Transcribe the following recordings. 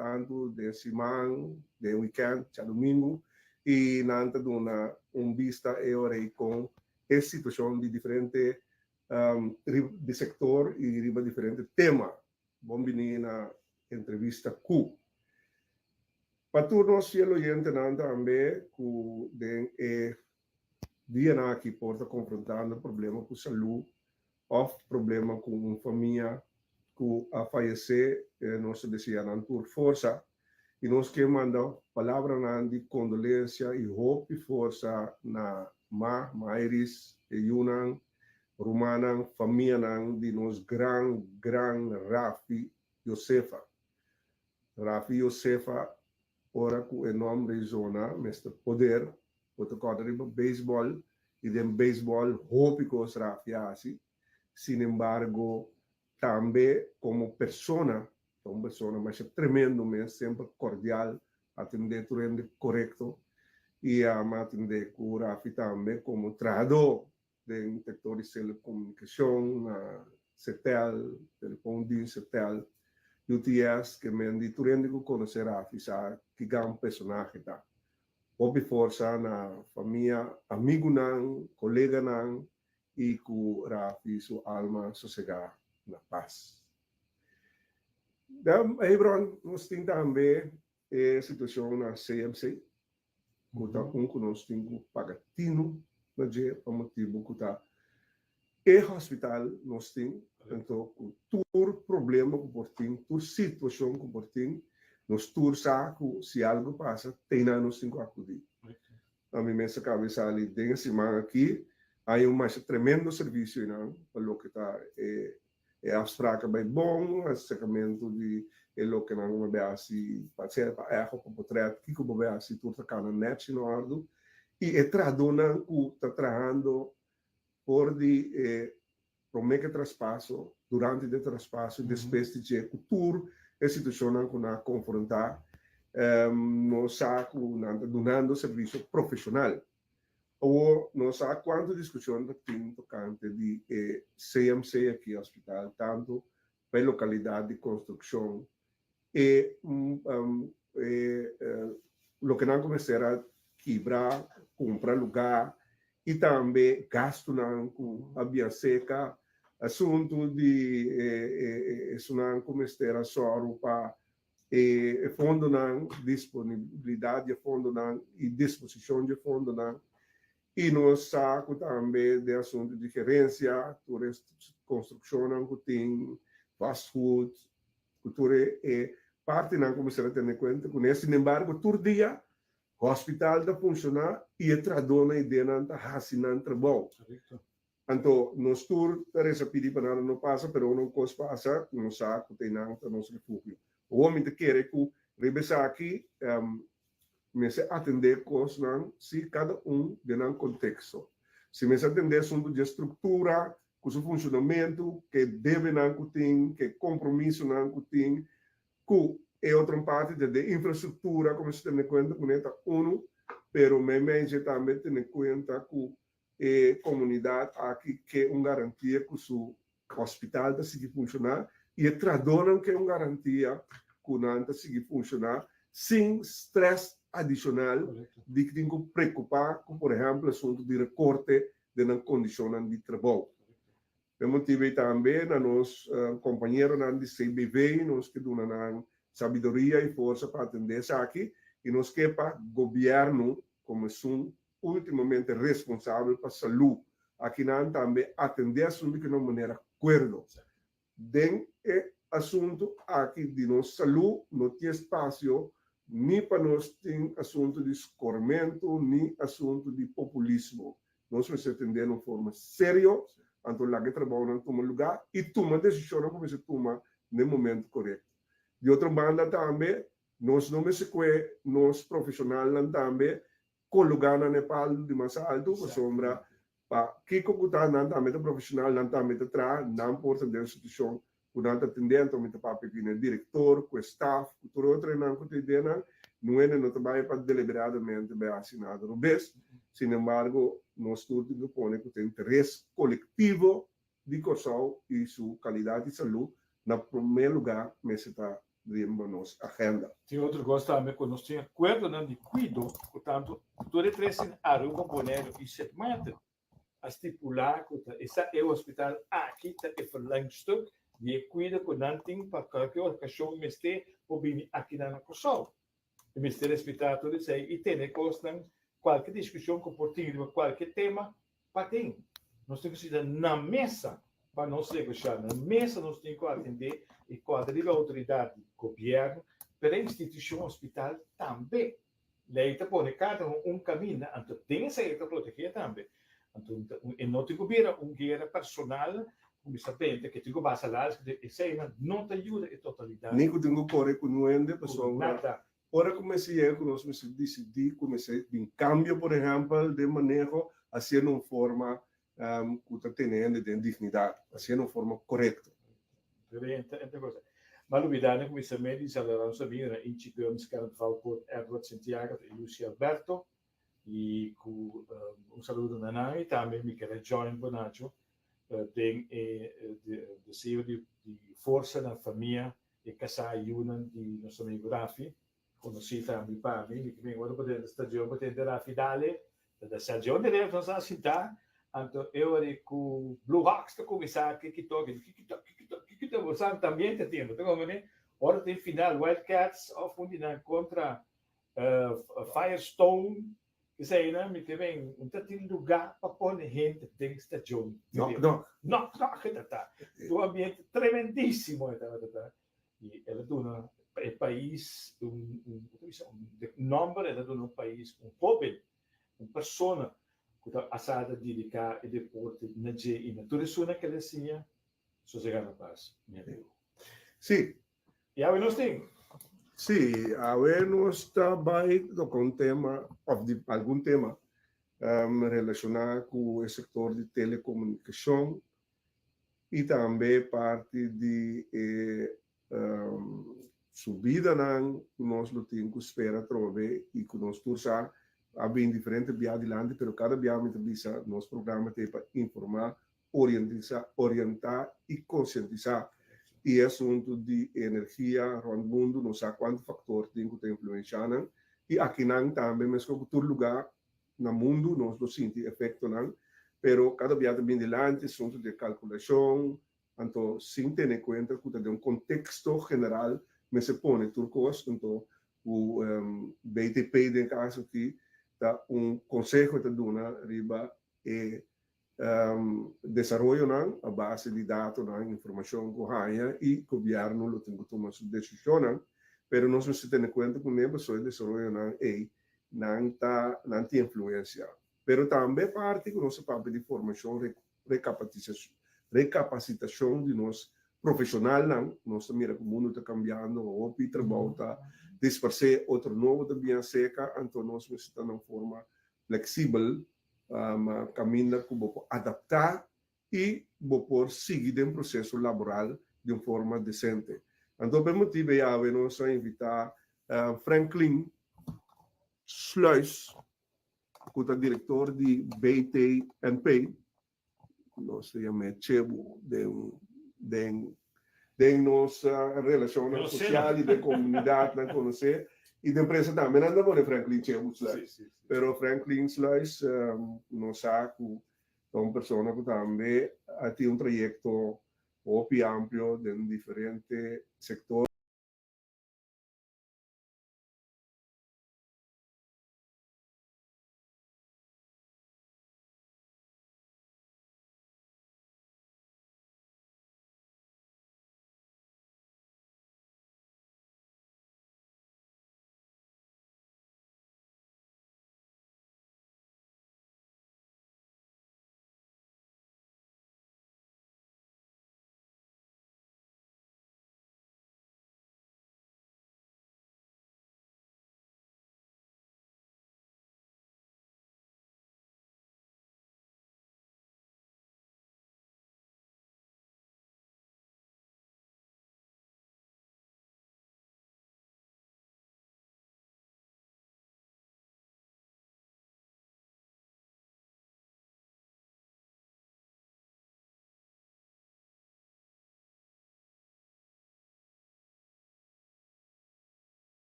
tanto de semana, de weekend, de domingo, e nanta dona vista e ore com a situação de diferente de sector e de diferente tema. Bom venir na entrevista Q. Para nós, fiel oyente, também, que dia na que porta confrontando problema com saúde, ou problema com uma família que a falecer, nós desejamos por força, e nós que manda palavra de condolência e hope e força na Mairis, e Yunan, Rumanan, família de nós gran Rafi Josefa. Rafi Josefa, ora com o nome de zona, mestre poder, o correr beisebol, e dem beisebol, hope que os Rafi assim. Sin embargo, também como persona, mas é tremendo, mas sempre cordial, atender tudo correto, e a atender com o Rafi também como tradutor de sectores de telecomunicação, CETEL, telefone CETEL, UTS, que me di tudo conhecer Rafi, sabe, que é um personagem, tá? Houve força na família, amigo não, colega não, e que Rafi sua alma sossegar na paz. Aí, nós temos também a situação na CMC, que está nós temos pagatino, na dia, por motivo que está o hospital nós temos, então, todo problema que por tem, toda situação que por tem, nós tour saco, se algo passa, tem na nós temos que acudir. A minha cabeça ali, tem semana aqui, há mais tremendo serviço, não? Pelo que está abstrato bem bom, o segmento de o que não vai assim, pode ser para erro para portrait, que como vai assim, tudo está na net no ardo, e é tradona que está trabalhando por de promete traspasso, durante o traspasso, depois de cultura, a situação que nós confrontar, nós sabemos, donando serviço profissional. Ou nós sabemos quanto discussão tem tocante de CMC aqui no hospital, tanto para localidade de construção, e o que nós começamos a quebrar, comprar lugar, e também gasto com a via seca, assunto de não começar a só para fundo não, disponibilidade de fundo não, e disposição de fundo não, e nós saco também de assunto de gerência, construção não que tem fast food, cultura é parte não começar a ter em conta com isso, sin embargo, todo dia o hospital está funcionando e a tradona ideia não está assinando trabalho. Então, nós tour essa pedir para nada não passa, pero não coisa passa, não sabe que tem nada no nosso refúgio. O homem que quer que revisar aqui, me se atender coisas não, se cada de um contexto. Se me se atender assunto de estrutura, com o funcionamento, que deve não que tem, que compromisso não que tem, que é outra parte de infraestrutura, como se tem em conta com esta uno, pero me também tem em conta que comunidade aqui que é uma garantia que o hospital está seguir funcionar e tradonam que é uma garantia que não está seguir funcionar sem estresse adicional de que tem que preocupar com, por exemplo, o assunto de recorte de uma condição de trabalho. Eu motivei também a nos companheiros de CBV, nós que dão sabedoria e força para atender isso aqui, e nós que para o governo, como são ultimamente responsável para a saúde, aqui não também atender assunto de uma maneira acordo. Den assunto aqui de nossa saúde, não tem espaço nem para nós ter assunto de escormento, nem assunto de populismo. Nós vamos atender de uma forma séria, então lá que trabalho não toma lugar e toma decisão como se toma no momento correto. De outra banda também, nós não se que nós profissionais também colocar na Nepal de mais alto, por sombra, para que está na também profissional, não também atrás, não porta da instituição, o não atendente, o para pedir diretor, o staff, o todo outro não cotidiano, não é no trabalho para deliberadamente bem assinado no BES. Sin embargo, nós tudo põe que tem interesse coletivo de Corsal e sua qualidade de saúde, na primeiro lugar, mas está de nossa agenda. Tem outro gosto também, quando nós temos acordo de cuido, portanto, todo três em Aruba, Bonero e Setmata, a estipular que esse é o hospital aqui, está é verlangstuk, de cuida com nanting para qualquer ocasião, mas tem o bem aqui na Cossol. O Ministério Hospital, tudo isso aí, e tem costam qualquer discussão que por ter qualquer tema, para ter. Nós temos que estar na mesa para nós negociar. Na mesa nós temos que atender e quadrilha a autoridade do governo, para a instituição hospital também. Lei está por cada caminho, então tem que proteger também. Então, não tem governo, guerra personal, como sabendo que tem que passar lá, que isso não te ajuda em totalidade. Nem que tenho correr com o ende, pessoal. Nada. Ora comecei a nós decidir, comecei um cambio, por exemplo, de manejo, assim uma forma que está tendo de dignidade, assim uma forma correta. Mas novidade, como isso também diz, ela não sabia, em Chigamos, que era de Valpor, Edward Santiago e Lucio Alberto, e com saludo na Nai, também me quero join Bonacho, tem de CEO de força na família e casar Yunan de nosso amigo Rafi, conheci também para mim, que vem agora para a estação para ter Rafi Dale, da estação de Deus, nós assintar, então eu era com Blue Hawks, que começar que toque, você também te tendo, então como né, hora tem final Wildcats, ofundina contra Firestone, que sei né, que vem tem lugar para pôr gente dentro da estação. Não, que tá. Um ambiente tremendíssimo, e ela dona o país nome ela dona um país pobre, uma pessoa que está assada dedicar e deporte na G e na tudo isso naquela assim, sossegar na paz, meu amigo. Sim. E aí nós temos. Sim, agora nós estamos com um tema, ou de algum tema relacionado com o setor de telecomunicação e também parte de subida que nós temos que esperar trover e que nós torçar há bem diferente via adiante, mas cada via visa nosso programa tem para informar, orientar e conscientizar. E assunto de energia no mundo, não sei quantos fatores tem que influenciar. E aqui também, mas que todo lugar no mundo, nós não sentimos efeito, pero cada vez bem adiante, assunto de calculação, então, sem ter em conta que tem contexto geral, mas se põe turcos, então, o BTP, de caso aqui, tá conselho que dá riba e desenvolvimento a base de dados, informação que há e o governo tem que tomar suas decisões, mas nós temos que ter em conta que o desenvolvimento não tem influência. Mas também parte que nosso papel de formação, recapacitação de nós profissionais, nós também o mundo está cambiando, o Peter volta, dispersar outro novo também seca, então nós estamos de uma forma flexível, caminho que vou adaptar e vou seguir o processo laboral de uma forma decente. Então, por motivo, nós vamos invitar Franklin Sluis, que é diretor de BT&P, nós chamamos Chebu, de nossa relação social e de comunidade, não conhecer. E da empresa também, não é Franklin Chebu Sluis. Pero Franklin Sluis, nós sabe que é uma pessoa que também tem projeto amplo em diferentes setores.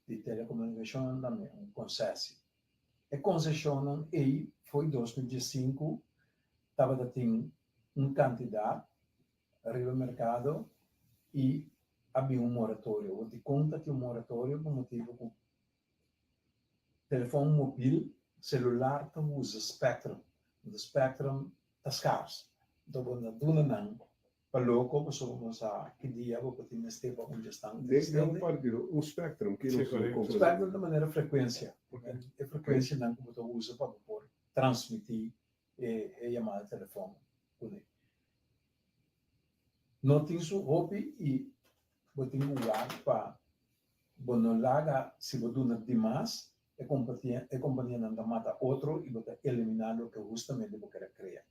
de telecomunicação também, concessão. A concessão aí foi 2005, estava tendo quantidade arriba ao mercado e havia moratório. Eu te conta que moratório por motivo que telefone móvel, celular, tu usa Spectrum. O Spectrum está escasso. Então, quando não, para louco, pessoas que dia vou ter neste tipo onde estão. Desde partido, um Spectrum que não se compra. Spectrum de maneira frequência. A frequência não que você usa para transmitir a chamada de telefone. Não tem isso hobby e você tem um lugar para não larga se você não tem mais a companhia não mata outro e você eliminar o que justamente você quer criar.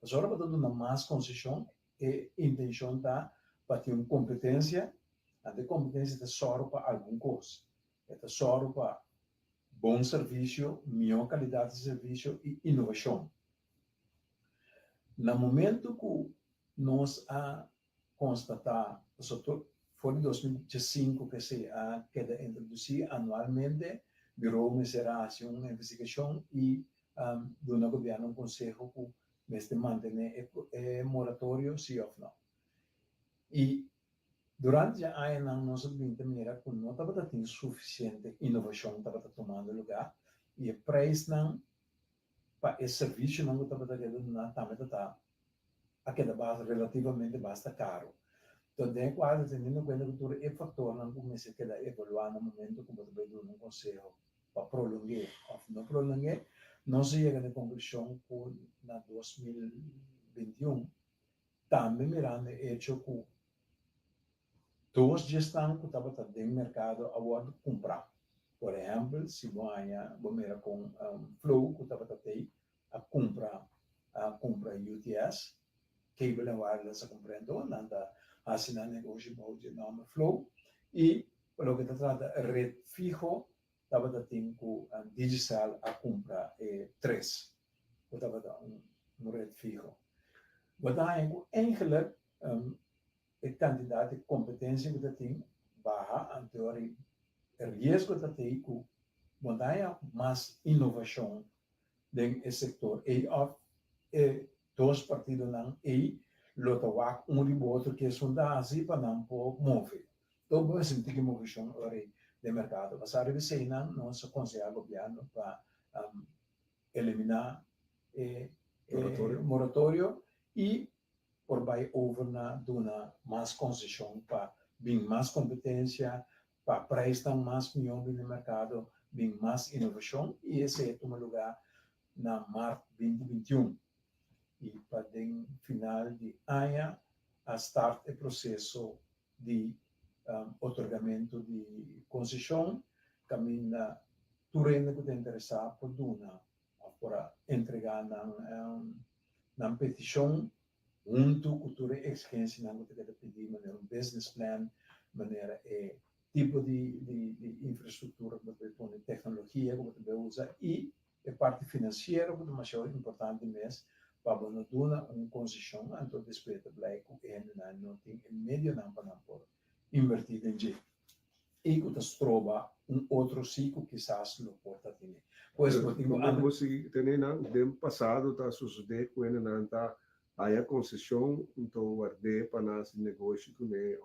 Mas agora você dá mais concessão e intenção tá para ter uma competência, a competência é só para alguma coisa. É só para bom serviço, melhor qualidade de serviço e inovação. No momento que nós a constatar, foi em 2005 que se queda introduzir anualmente, virou uma investigação e do governo um conselho que manter moratório, sim ou não. E durante a ano, nós vimos maneira que não estava tendo suficiente inovação, estava tomando lugar, e o preço não, para esse serviço não estava tendo nada, também está aquela relativamente bastante caro. Então, de quase tendo em conta que o fator não começa a evoluir no momento que você vai dar um conselho para prolongar, ou não prolongar, não se chega à conclusão que na 2021 também mirando hecho que duas gestões que estavam no mercado agora comprar. Por exemplo, se você mira com Flow que estava a comprar UTS, cable and wireless a comprando, nada assinar negócio de nome Flow e pelo que trata rede fijo estava tendo digital a comprar 3, estava um rede fijo. Wat eigenlijk a quantidade de competência que tem barra em teoria risco que tem que mandar mais inovação dentro do setor e dois partidos não e lotawak outro que é da assim para não pôr mover. Então você tem que inovação de mercado. Mas a revista não se aconselha ao governo para eliminar moratório e por vai over na dona mais concessão para bem mais competência, para prestar mais melhor no mercado, bem mais inovação e esse é o lugar na março 2021 e para o final de ano a start o processo de otorgamento de concessão caminha turno que te interessa por dona para entregar na petição junto com a exigência não que te pedir maneira business plan maneira tipo de infraestrutura que você põe tecnologia que você usa e a parte financeira que é mais importante mesmo para não dar uma concessão então depois de blai que não tem meio não para não invertir em jeito e que se trova outro ciclo que quizás lo porta ter pois você tem no passado tá suceder com ele não tá aí a concessão então guardei para nós negócio com ele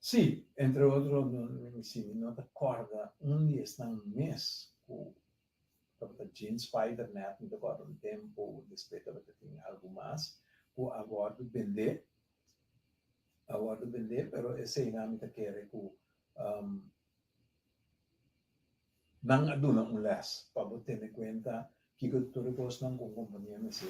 Sì, entre outros, sim, não acorda dia está mês com a Gene Spider Net, não acorda tempo, depois tem algo mais, o agora vender, pero esse dinâmica que é que não aduna less, para ter em conta que o tudo gostam com companhia mas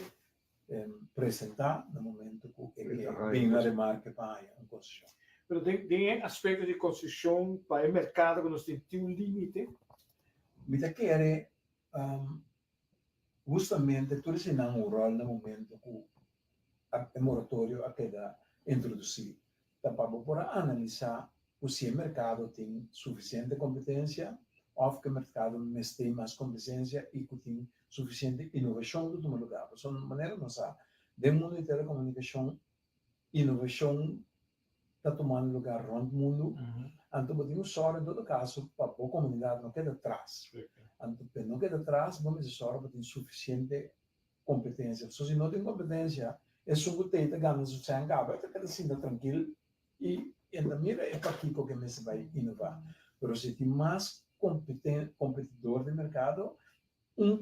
apresentar no momento que vem a remarca para a concessão. Pero tem aspecto de concessão para o mercado que nós temos limite. Me quer justamente tudo se não o rol no momento que o moratório a queda introduzir. Então, para analisar se o mercado tem suficiente competência ou que o mercado tem mais competência e que tem suficiente inovação no último lugar. De maneira não sabe, de mundo de telecomunicação, inovação está tomando lugar no mundo, Então, botem sorte, em todo caso, para a comunidade não queda atrás. Então, não queda atrás, vamos sorte para ter suficiente competência. Se não tem competência, é só que tem ganas de ser engajado, é que assim, tranquilo, e ainda mira é para aqui que você vai inovar. Mas se tem mais competidor de mercado,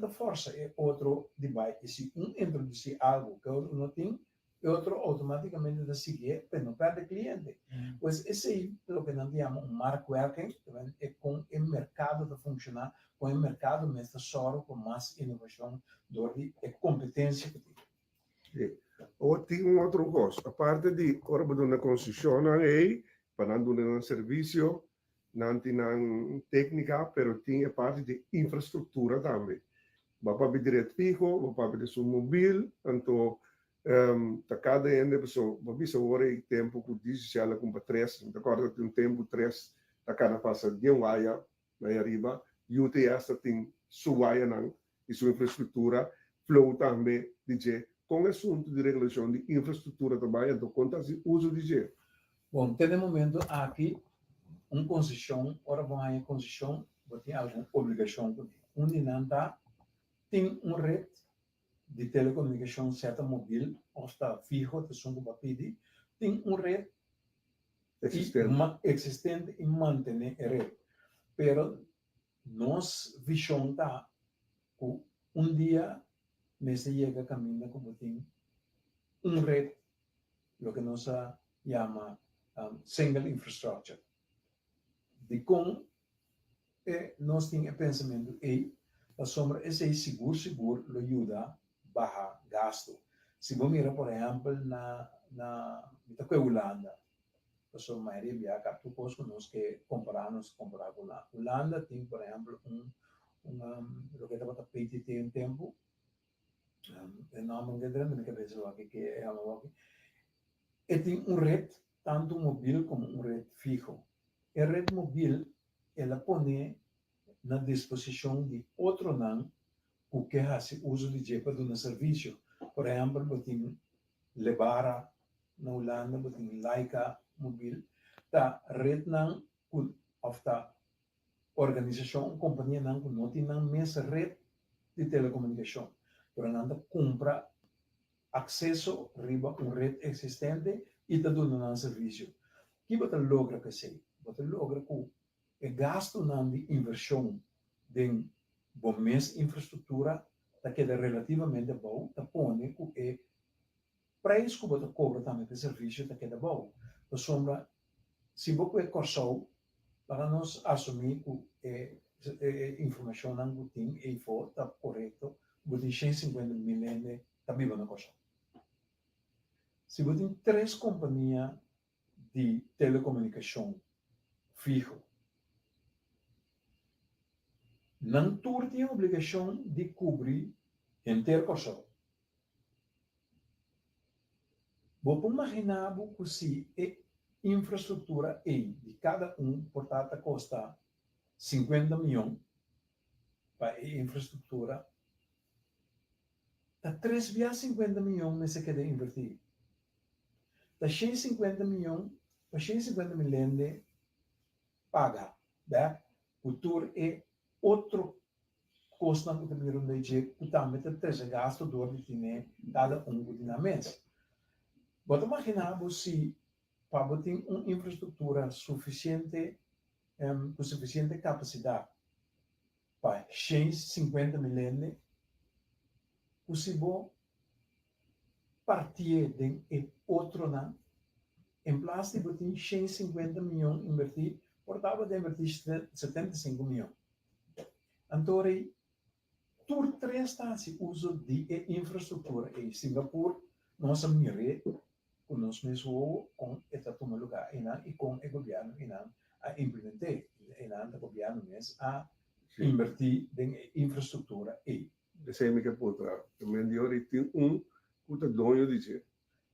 da força é outro de vai. E se introduzir algo que outro não tem, outro automaticamente vai seguir, para não perder cliente. Pois esse aí, o que nós chamamos markwerking, é com o mercado de funcionar, com o mercado mesmo só com mais inovação, do que competência que tem. Ou tem outro costo, a parte de ora uma concessão aí, para dar um serviço, não tem técnica, mas tem a parte de infraestrutura também. Vai direto fijo, vai de seu móvel, então cada pessoa, vai agora em tempo que diz se ela compra 3, agora tem tempo 3, cada passa de waia aí arriba, e o TS tem sua waia e sua infraestrutura, flow também de com assunto de regulação de infraestrutura também, então conta o uso de G. Bom, até momento aqui, concessão, ora vai em concessão, tem alguma obrigação, onde não está, tem rede de telecomunicação certa móvel, ou está fijo, de som para pedir, tem rede existente e mantém a rede. Pero nossa visão está que dia nesse chega a caminho como tem rede, o que nós chama single infrastructure. De como nós temos pensamento a sombra esse seguro lo ajuda a baixar gasto. Se você mira, por exemplo, na Holanda, a maioria viaja tu conosco nós que comparar com a Holanda tem, por exemplo, lo que estava PTT em tempo, não me lembro na cabeça que é algo e tem rede tanto móvel como rede fijo. A rede móvel ela põe na disposição de outro não o que faz uso de jepa de um serviço. Por exemplo, você Lebara na Holanda, você Laika móvel, tá rede não ou tá organização, companhia não tem a mesma rede de telecomunicação. Por anda compra acesso riba rede existente e está dando um serviço. O que você logra que sei? Você logra que o gasto de inversão de boa infraestrutura que é relativamente bom, está põe que preço que você cobra também de serviço que é bom. Por sombra, se você é corso, para nós assumir que a informação não tem e for está correto, você tem 150 mil está vivo na corso. Se você tem 3 companhias de telecomunicação fijo, não tem a obrigação de cobrir inteiro corso. Vou imaginar que se a infraestrutura de cada portanto, custa 50 milhões para a infraestrutura, está 3 vezes 50 milhões nesse que deve invertir. Está 150 milhões, para 150 milhões paga. O tour é outro custo que também não dizer que também tem 3 gastos do que tem cada que mês. Vou imaginar se para ter uma infraestrutura suficiente, com suficiente capacidade para 150 milhões, possível partir de outro não, em place de botar 150 milhões invertir, portava de invertir 75 milhões. Então, por 3 instâncias, uso de infraestrutura em Singapura, nós miramos com nós mesmos com esta toma lugar e com o governo a implementar o governo mesmo a invertir em infraestrutura e esse é que puta também de hora tem puta dono de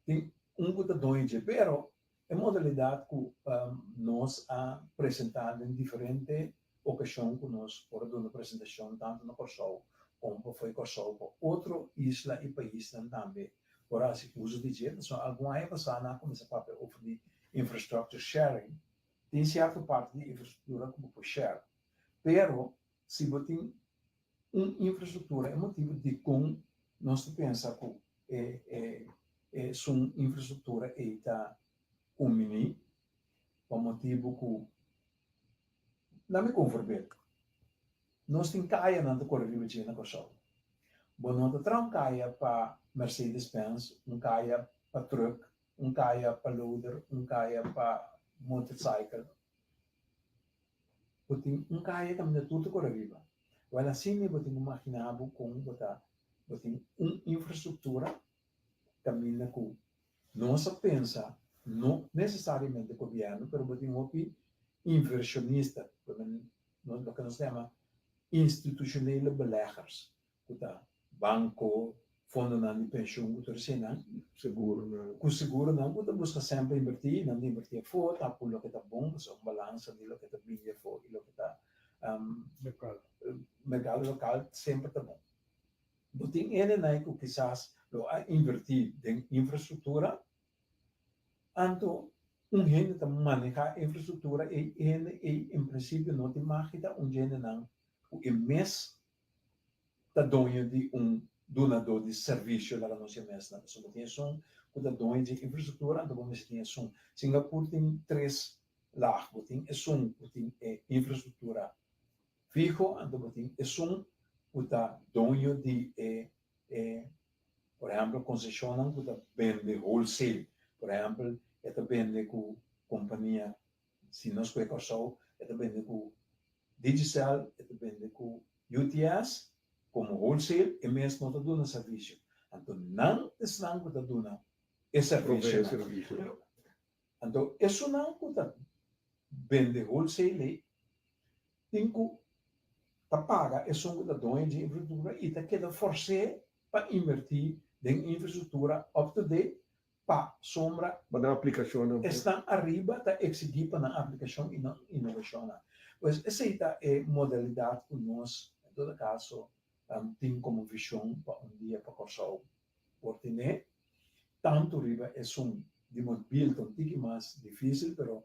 tem puta dono de pero a modalidade que nós apresentamos em diferentes ocasiões que nós por uma apresentação tanto no Corsol como foi Corsol para outra isla e país também. Por assim, uso de jeito, só alguma época na começa a oferecer infrastructure sharing, tem certa parte de infraestrutura como puxar. Pero, se você tem uma infraestrutura, é motivo de como nós pensamos que sua infraestrutura está umini, por motivo que, não me conforme, nós temos caia na corrida de na coisa. Bom, nós temos caia para Mercedes-Benz, caia para truck, caia para loader, caia para motorcycle. Porque caia também tudo corrida. Mas assim, você imaginar como você tem uma infraestrutura caminha com nossa pensa, não necessariamente o governo, mas você tem um inversionista, o que nós chamamos institucionele beleggers, banco, fundo de pensão, Seguro, né? com seguro não, você busca sempre invertir, não invertir fora, tá por lo que está bom, só balança de lo que está bem fora, e lo que está mercado local sempre está bom. Você tem ele que quizás invertir em infraestrutura, então gente que maneja infraestrutura e em princípio não tem máquina, gente não, o mês está dono de donador de serviço da nossa mesma. Você tem que está dono de infraestrutura, então você tem Singapura tem 3 lados, tem infraestrutura fijo, então você tem que está dono de por exemplo, concessionam que vende wholesale. Por exemplo, vende com companhia, se nós conhecemos, vende com Digicel, vende com UTS, como wholesale, e mesmo não dá serviço. Então, não estão que dá esse serviço. Então, isso não que vende wholesale, tem que pagar esse que dá de infraestrutura e tem que forçar para invertir em infraestrutura up-to-date para sombra Para a aplicação estão arriba está exigir para a aplicação e não inovação. Pois essa é a modalidade que nós, em todo caso, temos como visão para dia para correr por ter. Tanto arriba é de build um pouco mais difícil, mas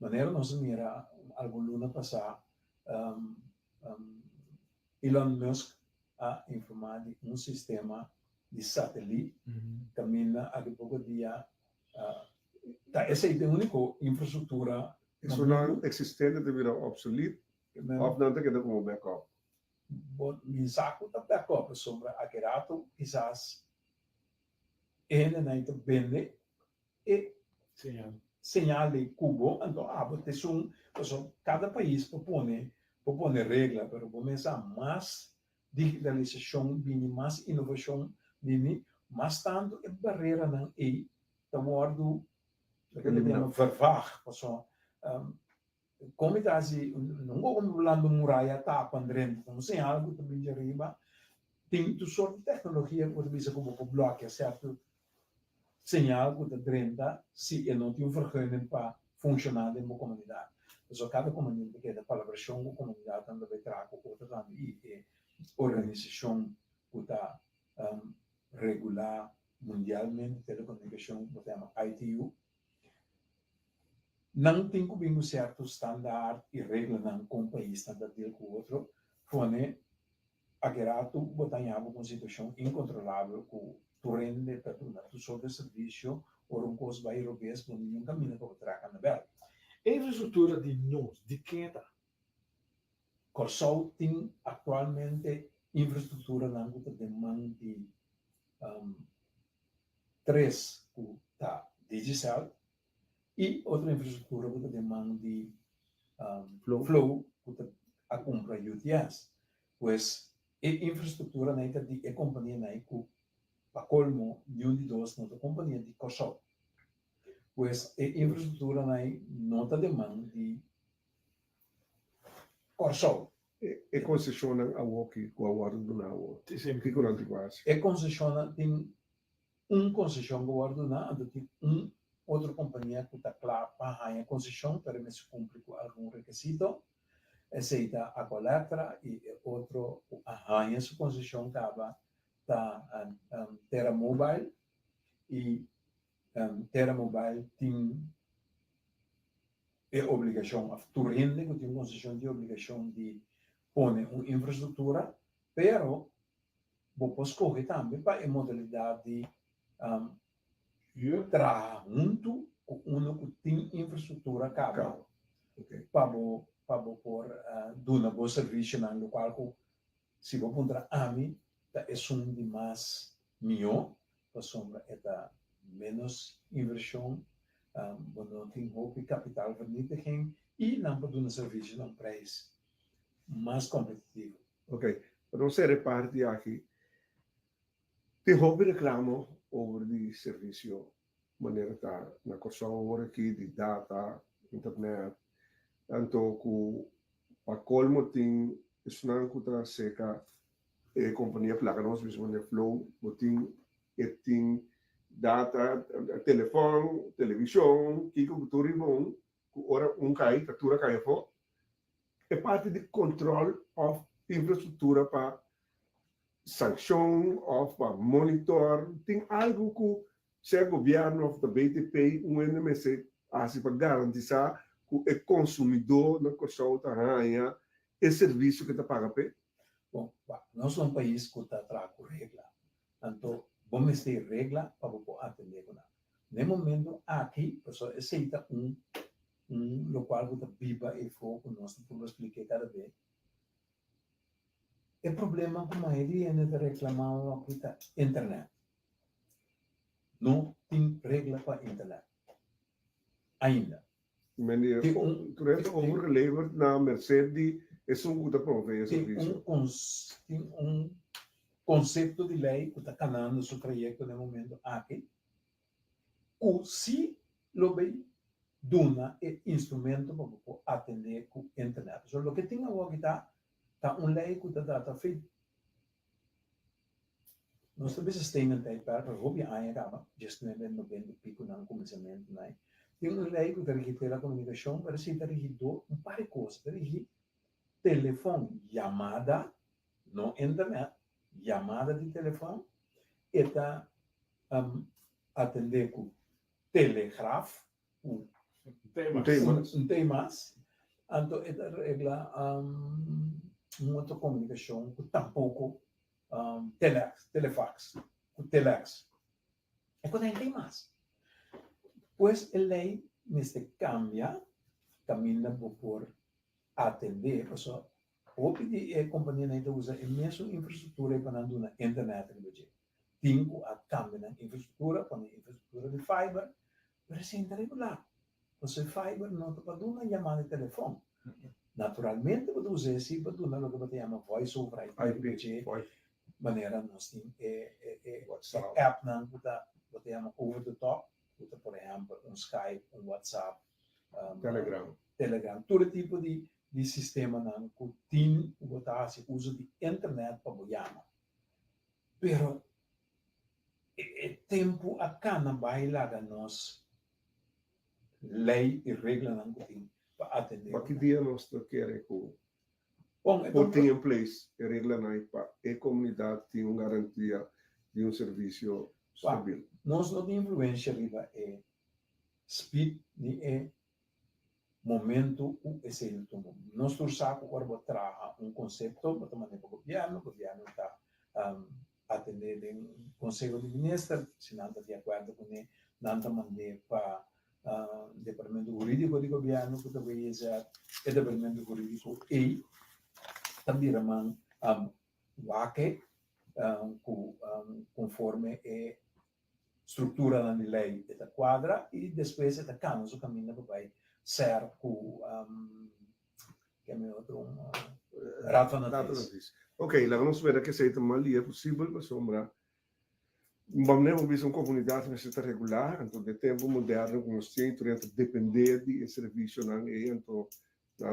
maneira nós mira algum luna passar Elon Musk a informar de sistema de satélite caminha a pouco dia essa é a única infraestrutura isso não existente devido ao obsoleto ou não tem que dar como backup. Bom, mi saco da backup sobre aquilo quizás ele não vende e señal de cubo então cada país propõe regra para começar mais digitalização mais inovação mas tanto é barreira não é taward vervaag como está assim não vou falando muralha tapa dentro não sei algo também de arriba tem tu sorte de tecnologia que você como bloquear certo sinal que está dentro se ele não tem vergunning para funcionar em uma comunidade então cada comunidade que é da colaboração com a comunidade também vai trazer outra também e organização que está regular mundialmente telecomunicação que se chama ITU não tem como um certo standard e regra não com um país standard com o outro fone agerato botanhava uma situação incontrolável com tu rende para tu sobre serviço ou custo vai europeu por nenhum caminho para trazer na bela a infraestrutura de nós de quem está Corsol tem atualmente infraestrutura não que demanda de 3 que está Digicel e outra infraestrutura que demanda de Flow que a compra UTS pois a infraestrutura de companhia que para colmo de de dois outra companhia de Corsol pois a infraestrutura não está demanda de Corsol E concessiona a walkie com a guarda do nao. Que curante quase. E concessiona tem concessão guardada tem outra companhia que está claro para a concessão para me cumprir com algum requisito aceita a coleta e outro arranha sua concessão acaba da Terra Mobile e Terra Mobile tem é obrigação, tu rende que tem concessão de obrigação de pôr uma infraestrutura, pero você escolhe também para a modalidade de trabalhar junto com um que tem infraestrutura cabo, para por dar um bom serviço no qual se você encontrar a mim, é de mais melhor, para sombra é menos inversão, não tem roupa e capital vernietiging e não pode dar um serviço a um preço mais competitivo. Ok, não se reparte aqui. Tem roupa reclamo over die serviço, maneira tá na corção over aqui de data, internet, então que a colmo tem isso não conta seca companhia placa nós mesmo na flow, botin tem data, telefone, televisão, que o tudo bom, ora cai, captura cai fo, é parte de control of infraestrutura para sanção ou para monitor, tem algo que se o governo ou da BTP um NMC assim para garantizar que o consumidor na corção tá ganha o serviço que está paga pe. Bom, nós somos um país que está atrás com regra, então vamos ter regra para poder atender com ela. No momento aqui, a pessoa aceita local que está viva e fogo, nós podemos explicar cada vez. O problema com a maioria é de reclamar aqui da internet. Não tem regra para a internet. Ainda. Men tu är overgeleverd na Mercedes é goede provincie serviço. Tem conceito de lei que está canando seu projeto no momento aqui. Que se lo bem dona é instrumento para atender com a internet. Então, o que tem agora está uma lei que está feita. Nós também temos um tempo, hobby aangaba, just na ben de pico ng começamento, né? Tem uma lei que rege telecomunicação, mas se rege um par de coisas, rege telefone, chamada, não internet, chamada de telefone, e atender com telegrafo, temas, então esta regla muita comunicação que tampouco telefax. E quando tem mais. Pues a lei neste cambia, camina por atender, o que a companhia não usa a mesma infraestrutura para não na internet, tem a cambia na infraestrutura, para a infraestrutura de fiber, mas é irregular. Você fiber não está para uma chamada de telefone. Naturalmente, você usa esse para uma que você chama voice over IP, maneira nós temos app não você chama over the top, por exemplo, Skype, WhatsApp, Telegram, todo tipo de sistema não que tem você usa de internet para chamar. Pero tempo acá não vai lá da nós lei e regra não tem para atender. Para que dia nós queremos que put em place a regra não para a comunidade tem uma garantia de serviço stabil. Nós não temos influência riba é speed ni é momento o esse nós torçamos agora botar conceito para também para o governo está atender em conselho de ministros, se não está de acordo com ele, não está mandando para departamento jurídico do governo que também é o departamento jurídico e também ramang wake conforme a estrutura da lei da quadra e depois da canos o caminho vai ser com que é outro rato na Ok, lá vamos ver que seja uma linha possível para sombra. Vamos ver uma comunidade que está regular, então de tempo moderno com os centros depender de serviço não é então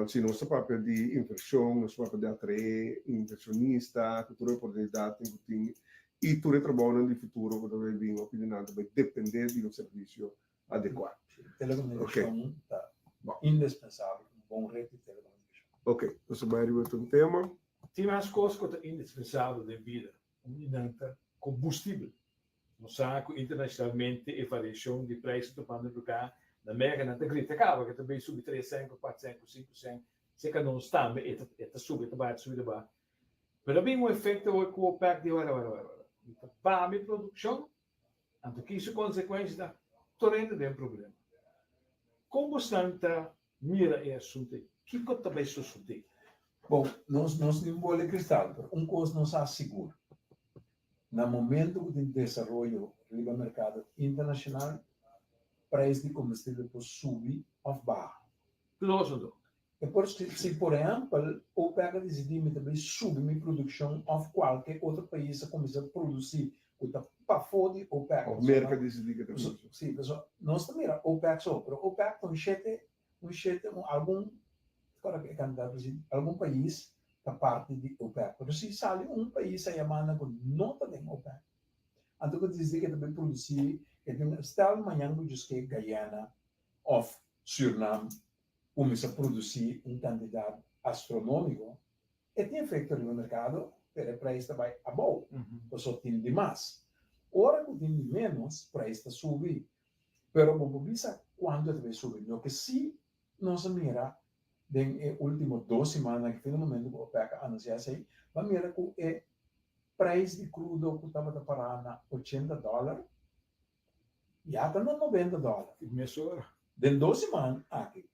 se nosso papel de inversão, nosso papel de atrair inversionista, futura oportunidade tem e tudo trabalho no futuro quando vai vir opinionado vai depender de um serviço adequado. Telecomunicação está indispensável, bom rede de telecomunicação. Ok, então vai abrir um tema. Tem mais coisas que é indispensável na vida, combustível. Nós sabemos que internacionalmente a variação de preços do plano lugar Na América não te criticava, que também sube 3 5, 4 5, 5 5, se que não está, e sube, te vai subir de baixo. Mas também um efeito que o OPEC de ora. Para a minha produção, então que isso é consequência da torrente de um problema. Como está mira esse assunto? Que coisa também se assunto? Bom, nós não bola cristal, mas coisa nos assegura. No momento do desenvolvimento do mercado internacional, o preço de combustível pode subir ou baixar. Close. E por isso, se por exemplo, o OPEC decidir também subir a produção ou qualquer outro país começar a produzir para fora do OPEC. O mercado decidir que também. Sim, pessoal, nós também o OPEC só, mas o OPEC tem algum país da parte de OPEC. Mas se sai país aí manda com não tem OPEC. Então, eu dizer que também produzir, que tem estar amanhã que diz que Guyana ou Suriname começa a produzir quantidade astronômica, e tem efeito no mercado, o preço vai a bom, só tem demais. Ora que tem menos, o preço subir. Mas vamos ver quando vai subir. O que sim, nós mira nas últimas 2 semanas, que finalmente o OPEC anunciou assim, vamos ver que o preço de crudo que estava parando a $80, já está a $90. Começou. De 2 semanas, aqui,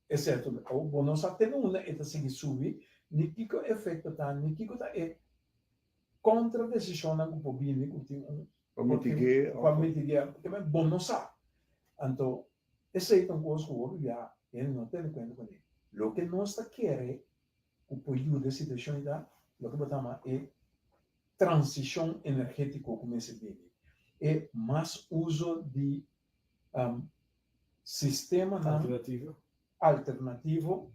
exceto o bônus até não é que seguir subir, nem que o efeito está, nem que é contra a decisão que o povo tem Para mitigar. porque é bônus. Então, esse é um coisa que o povo já não tem conta com ele. O que nós queremos, o povo da situação da, o que batamos é transição energética como se diz, é mais uso de sistema alternativo,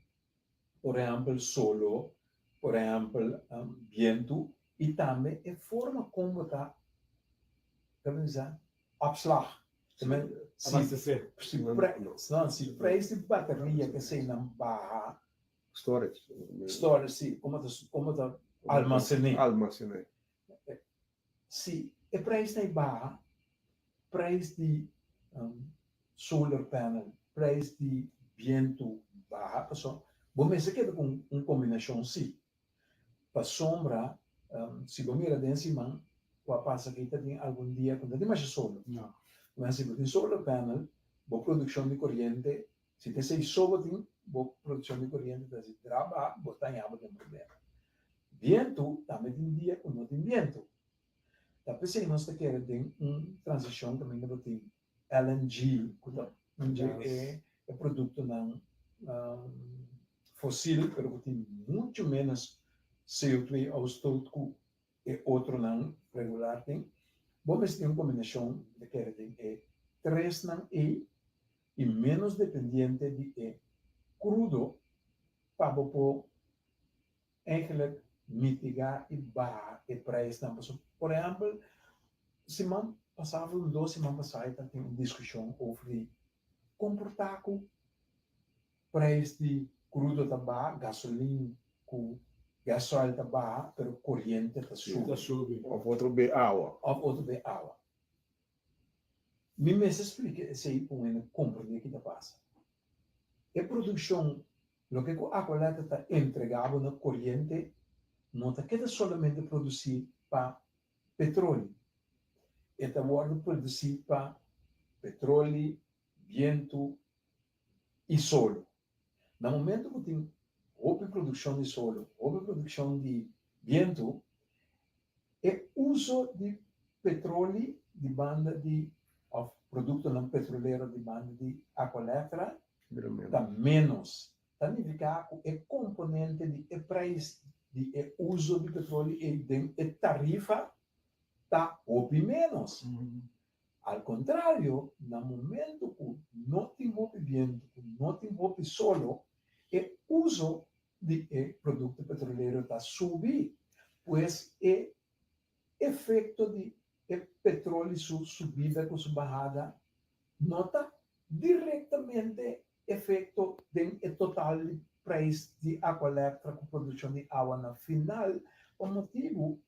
por exemplo, solo, por exemplo, vento, e também a forma como está, opslag. Se o preço de bateria que se não baixa, Storage, sim, como está armazenar. Se o preço não baixa, preço de solar panel, preço de vento baixa, vamos dizer que é uma combinação sim. Para sombra, se você mira de cima, passa que tem algum dia quando tem mais sol. Mas se tem solar panel, boa produção de corrente, se tem seis solar, tem boa produção de corrente, se trabalha, botar em água tem problema. Vento, também tem dia quando não tem vento. Então, se nós queremos ter uma transição também que tem LNG, que é produto não fóssil, mas tem muito menos CO2 ao estouro que outro não regular tem. Vamos ter uma combinação de que é 3 não e menos dependente de crudo para poder eigenlijk mitigar e baixar o preço. Por exemplo, semana passada, 2 semanas passadas, tem uma discussão sobre comportar com preço de crudo está baixo, gasolina com gasóleo está baixo, mas corrente está subindo. Ou outro bem água. Me explica isso aí com uma compra que está passando. A produção, o que a coleta está entregando na corrente, não está queda somente produzir para petróleo. Está produzir para petróleo, vento e solo. No momento que tem outra produção de solo, outra produção de vento, é uso de petróleo de banda de produto não petroleiro de banda de aqua está menos. Significa que é componente de preço de uso de petróleo e tarifa está menos. Ao contrário, no momento que não tem vento, não tem solo, o uso de produto petroleiro está subindo, pois é efeito de petróleo subida com sua barrada, nota diretamente efeito do total de preço de água elétrica com produção de água na final. O motivo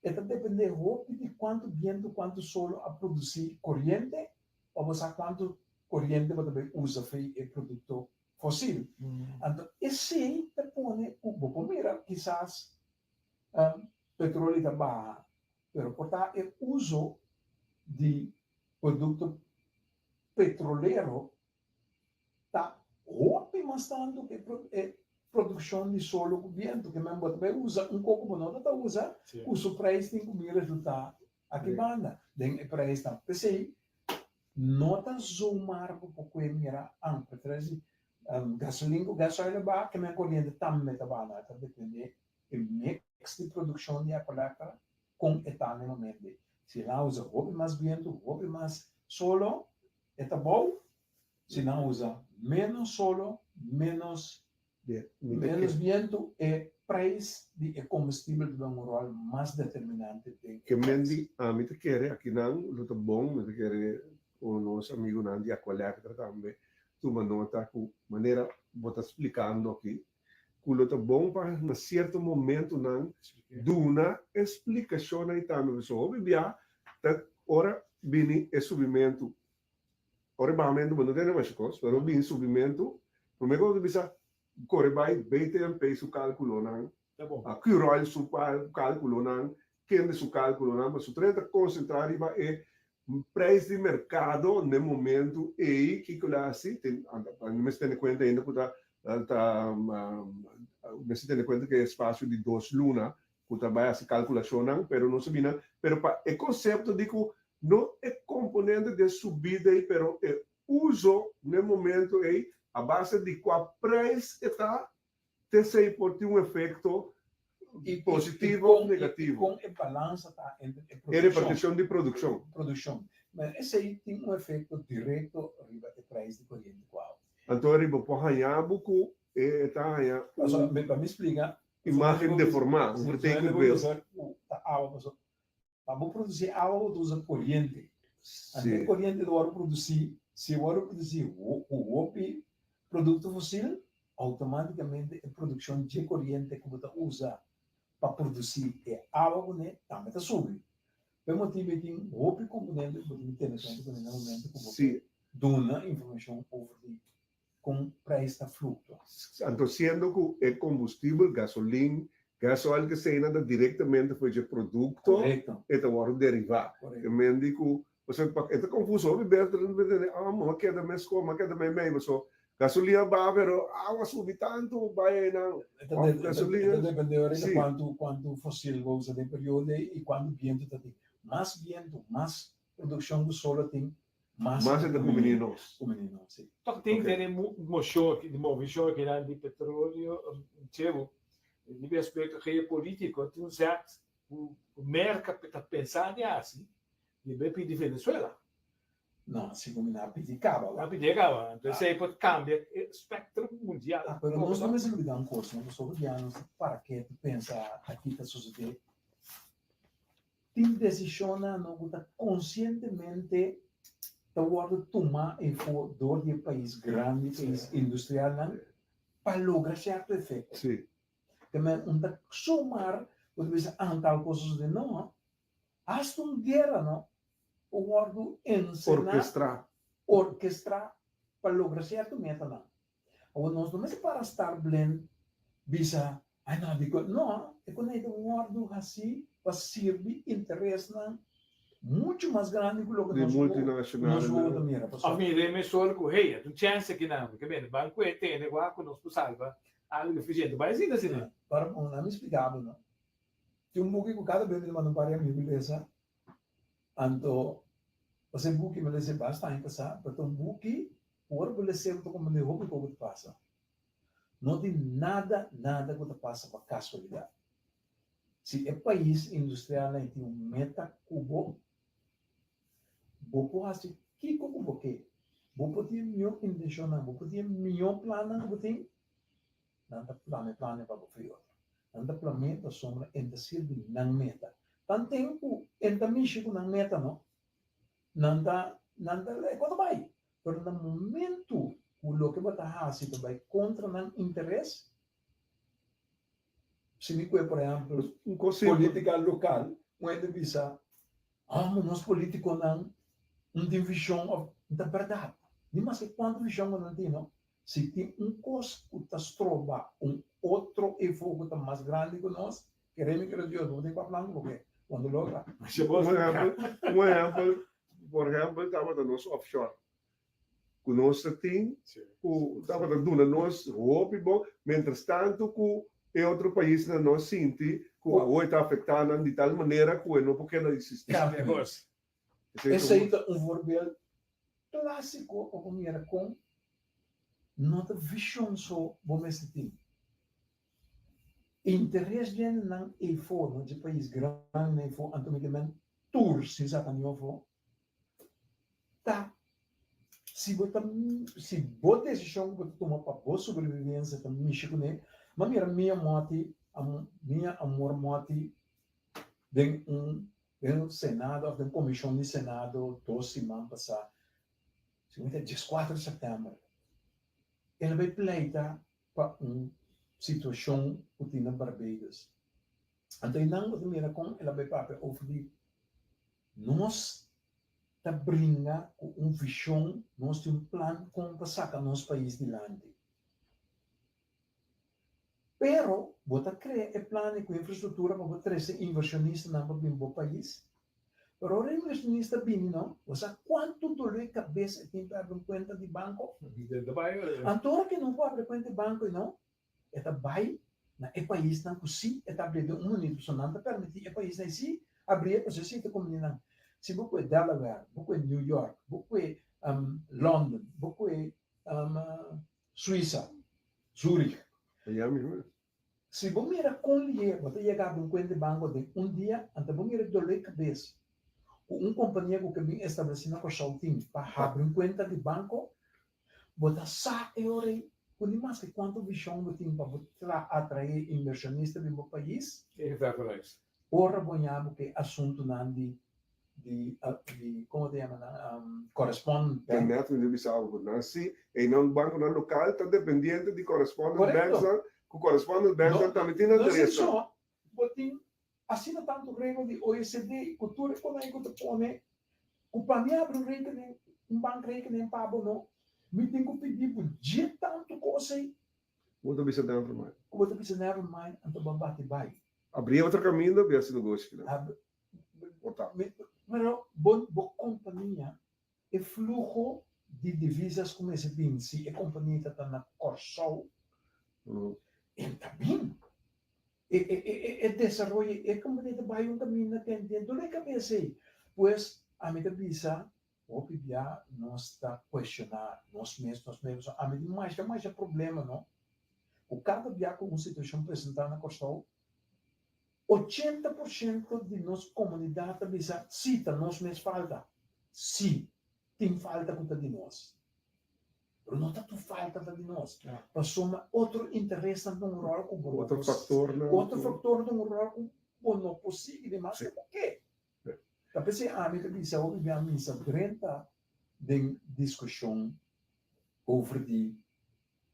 é depender de quanto vento, quanto solo a produzir corrente, ou você quanto corriente que também usa foi o produto fóssil. Então, esse te põe o bom mira, quizás petróleo da barra, pero portar o uso de produto petrolero tá roupa bastante que produção de solo vento que mesmo também usa pouco por nota tá usa o preço tem como resultado aqui banda den preço tá pensei nota zoomar um pouco mira amplo traz gasolina gasolina ba que me corrente também tá banda tá depende o mix de produção de apalaca com etanol momento se lá usa roupa mais vento roupa mais solo tá bom se não usa menos solo menos viento e preço de combustível de um rol mais determinante que mendi a mim te quer aqui não luta bom me te quer o nosso amigo não de acolher também tu mandou tá com maneira vou tá explicando aqui que luta bom para um certo momento não duna explicação aí também pessoal bibia tá ora bini é subimento ora bamendo não tem mais coisas mas bini subimento primeiro bisa corre vai BTMP su cálculo não Tá bom. a Curol su cálculo não quem su cálculo não mas o treta concentrar vai é preço de mercado no momento e que assim tem mas tem conta ainda puta tá mas tem conta que é espaço de 2 luna puta vai essa calculação não pero não sabia pero para o conceito de que não é componente de subida aí pero é uso no momento aí a base de qual preço está, se pode ter efeito positivo ou negativo. Com a balança tá, entre a repartição de produção. Mas esse aí tem efeito direto riba de preço de corrente qual. Então, riba por ganhar buco e tá ganhar. Para me explicar. Imagem deformada, um vertigo belo. Para produzir água, usa corrente. A corrente do ar produzir, se o ar produzir o produto fóssil, automaticamente a produção de corrente que você usa para produzir água, né, também está subindo. Por motivo que tem outro componente que você tem no momento que você dona informação com preço fluxo. Então, sendo que é combustível, gasolina, gasóleo que se ainda diretamente foi de produto, é o derivado. Eu me digo, você é confuso, mas queda mais como, queda mais meio, gasolina va pero agua sube tanto vai na gasolina depende de quanto fóssil usa de período e quanto viento tem mais viento mais produção do solo tem mais é de meninos sim então tem que moção de movição que de petróleo tipo de aspecto geopolítico tem certo o mercado está pensando assim e bem de Venezuela. No, si combina applicava. Applicava, se poi cambia il spettro mondiale. Però non sto messo da un corso, non sto vediamo perché tu pensa a chi la società ti decisiona no conscientemente toward tomar e for door di país grande, país industrial para lograr certo effetto. Sì. Che me un da somar, potrebbe essere antal cose di no, hasta un guerra, no? O guardo orquestra para lograr certo meta não. Ou nós não é para estar blend bisa ai não digo não é quando eu guardo assim para servir interesse não muito mais grande que o que nós multinacional a mim é só que hey tu chance que não que bem banco é tem igual que nós salva algo eficiente mas ainda assim não para não me explicava não tinha pouco que cada vez me mandam para mim beleza anto você buki me lese bastante passar porque buki por beleza to como de roupa que passa não tem nada que passa para casualidade se é país industrial tem meta cubo bopo assim que como que bopo tem meu intenção bopo tem meu plano bopo tem nada plano para frio nada plano da sombra entre servir não meta tanto tempo entre mexer com não meta não nada é quando vai pero no momento o que você faz vai contra o interesse se me por exemplo política local onde visa mas nós políticos não tem visão da verdade Mas que quando visão não tem, não? Se tem coisa que está trova outro enfoque que mais grande que nós, queremos que Deus não tem para plano, porque quando logra. Por exemplo, estava da nosso offshore. Que nós tem, estava da duna nós roupa bom, mientras tanto que outro país na nós sente que a oi está afetada de tal maneira que não porque não existe. Esse aí é voorbeeld clássico como era com nota visão só bom esse tem. Interesse de não é for de país grande é for antigamente tour se já tá novo tá se botar decisão que tomar para boa sobrevivência também mexer com ele mas minha amor morte de um Senado, de uma comissão de Senado, 2 semanas passadas, dia 4 de setembro, ele vai pleitar para uma situação que tem na Barbados. Então, não vou mirar com ela vai para oferecer nós tá brinca com uma visão, nós temos plano como para sacar nosso país de lande. Pero, bota criar plano com infraestrutura para trazer inversionista para o bom país. Pero o inversionista bem não, você quanto dor de cabeça tem para abrir conta de banco? Antora que não pode abrir conta de banco não, é vai na país não se é abrir uma instituição não permite o país assim abrir para você como não. Se você é Delaware, você é New York, você é London, você é Suíça, Zurich. Se você mira colher, você chega a abrir conta de banco de dia, então você mira dor de cabeça. Uma companhia que vem estabelecida com Saltim para abrir conta de banco, você sabe quando mais que quanto visão você tem para atrair inversionistas no país? Ora, bonhamos que assunto não de como se chama, corresponde. É neto de Bissau, não se e não banco não local está dependente de correspondente banks, que correspondente banks também tem interesse. Não só, você assina tanto regra de OECD, cultura econômica que põe, o planear abrir um banco rekening pabo não, me tem que pedir por dia tanto coisa aí. Muito bem never mind. Muito bem never mind, então babate vai. Abrir outro caminho, ver se negócio. Mas boa companhia, é fluxo de divisas como esse bem, se a companhia está na Corsol, está bem. E desenvolve, a companhia vai caminho que entendo, não é cabeça aí. Pois, a minha visa, o que já nós está questionar, nós mesmos, a minha mais é problema, não? O cada dia com uma situação apresentada na Corsol, 80% de nossa comunidade bisa cita nós mesmos falta. Sim, tem falta contra de nós. Mas não está falta de nós. Passou outro interesse num rol com outro fator, né? Outro fator num rol com não possível, mas por quê? Tapi se amin bisa a missa 30 de discussão over die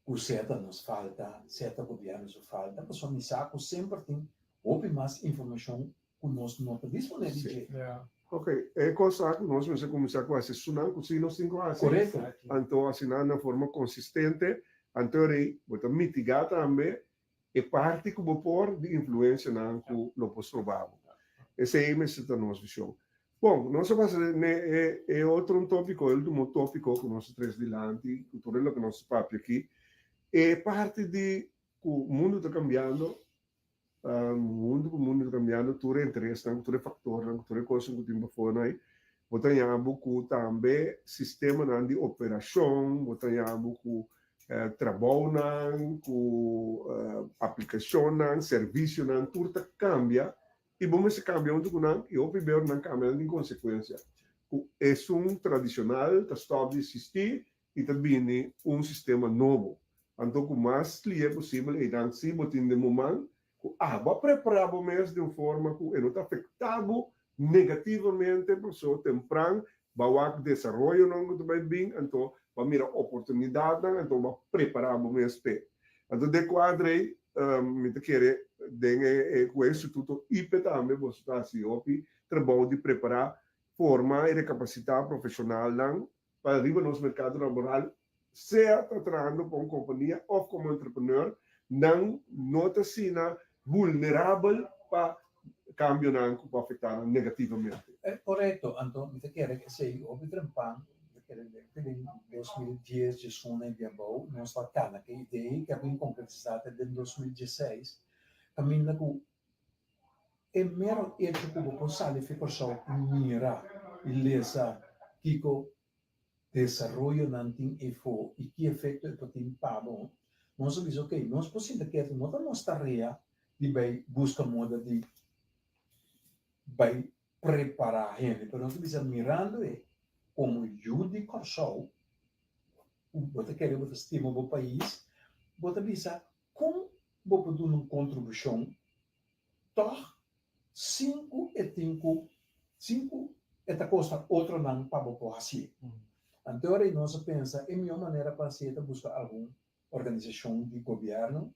o certa nos falta, certa governo nos falta, mas só me saco sempre tem houve mais informação que nós não está disponível. Ok, é coisa que nós vamos começar com esse sunam, que se nós temos assim. Correto. Então, assinar de forma consistente, então, vamos mitigar também a parte que vou pôr de influência na que não posso provar. Esse é a nossa visão. Bom, nós vamos fazer outro tópico, o último tópico que nós três diante, que tudo o que nós papo aqui, é parte de que o mundo está cambiando. O mundo está cambiando, tudo é interesse, tudo é fator, tudo é coisa que tem para fora aí. Botamos que também sistema de operação, botamos que trabalho, que aplicação, serviço, tudo cambia. E vamos se cambiar um pouco, e o primeiro não cambia em consequência. É tradicional, está de existir, e também um sistema novo. Então, o mais é possível, e então, se botin de momento, vai preparar o mês de uma forma que não está afetado negativamente a pessoa temprana, vai desenvolver não também bem, então vai mirar oportunidade, então vai preparar o mês para. Então, de quadrei, me querer com o Instituto IP também, você está assim, trabalho de preparar forma e de capacitar profissional para arriba no mercado laboral, seja trabalhando para uma companhia ou como entrepreneur, não nota-se vulnerável para cambio não que pode afetar negativamente. Correto, então, me quer que sei, o Trumpan, em 2010, de Sona e Biabou, nós falamos que a ideia que havia concretizada em 2016, caminha com é mero hecho que o sale ficou só mira e lesa que o desenvolvimento não tem efeito e que efeito é para ter pago. Nós sabemos, ok, nós podemos que não é nossa tarefa de vai buscar moda de vai preparar a gente, mas nós estamos mirando como ajuda Corsol, você quer você estima o país, você pensa como você dar uma contribuição, toch 5 esta costa outro não para você fazer. Então, aí nós pensa, é a melhor maneira para ser buscar alguma organização de governo